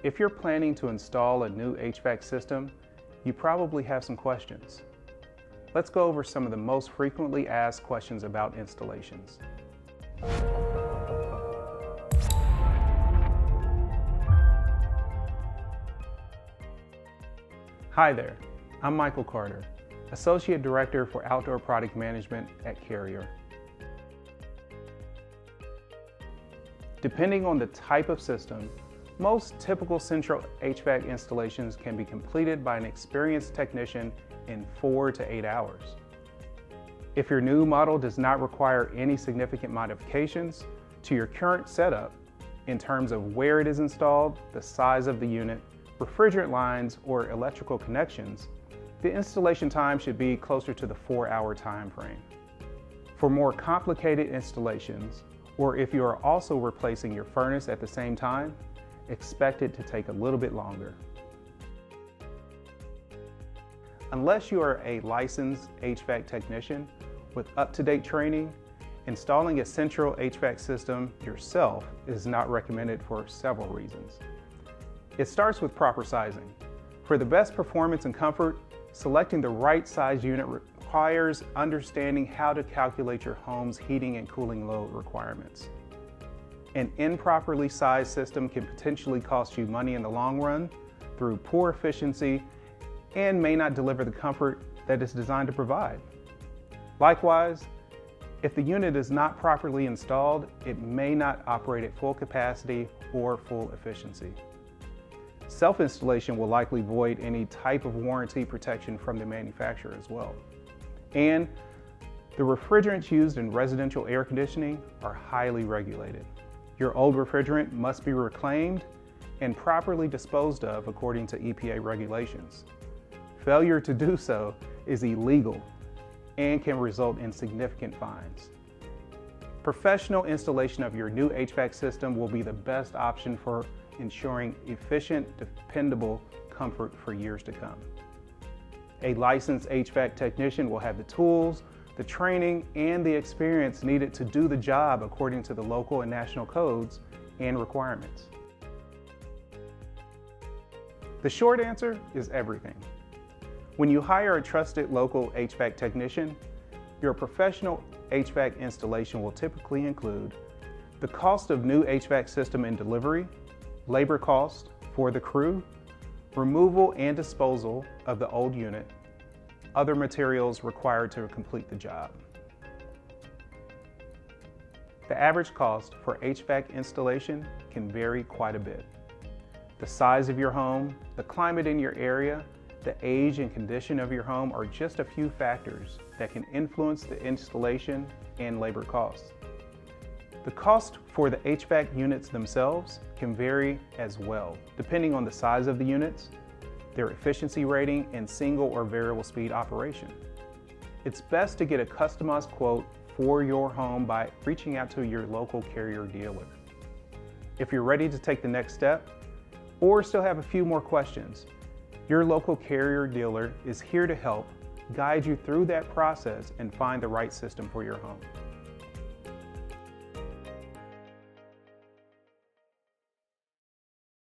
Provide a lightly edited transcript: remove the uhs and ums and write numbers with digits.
If you're planning to install a new HVAC system, you probably have some questions. Let's go over some of the most frequently asked questions about installations. Hi there, I'm Michael Carter, Associate Director for Outdoor Product Management at Carrier. Depending on the type of system, most typical central HVAC installations can be completed by an experienced technician in 4 to 8 hours. If your new model does not require any significant modifications to your current setup in terms of where it is installed, the size of the unit, refrigerant lines, or electrical connections, the installation time should be closer to the 4-hour time frame. For more complicated installations, or if you are also replacing your furnace at the same time, expect it to take a little bit longer. Unless you are a licensed HVAC technician with up-to-date training, installing a central HVAC system yourself is not recommended for several reasons. It starts with proper sizing. For the best performance and comfort, selecting the right size unit requires understanding how to calculate your home's heating and cooling load requirements. An improperly sized system can potentially cost you money in the long run through poor efficiency and may not deliver the comfort that it's designed to provide. Likewise, if the unit is not properly installed, it may not operate at full capacity or full efficiency. Self-installation will likely void any type of warranty protection from the manufacturer as well. And the refrigerants used in residential air conditioning are highly regulated. Your old refrigerant must be reclaimed and properly disposed of according to EPA regulations. Failure to do so is illegal and can result in significant fines. Professional installation of your new HVAC system will be the best option for ensuring efficient, dependable comfort for years to come. A licensed HVAC technician will have the tools, the training, and the experience needed to do the job according to the local and national codes and requirements. The short answer is everything. When you hire a trusted local HVAC technician, your professional HVAC installation will typically include the cost of new HVAC system and delivery, labor cost for the crew, removal and disposal of the old unit, other materials required to complete the job. The average cost for HVAC installation can vary quite a bit. The size of your home, the climate in your area, the age and condition of your home are just a few factors that can influence the installation and labor costs. The cost for the HVAC units themselves can vary as well, depending on the size of the units, their efficiency rating, and single or variable speed operation. It's best to get a customized quote for your home by reaching out to your local Carrier dealer. If you're ready to take the next step, or still have a few more questions, your local Carrier dealer is here to help guide you through that process and find the right system for your home.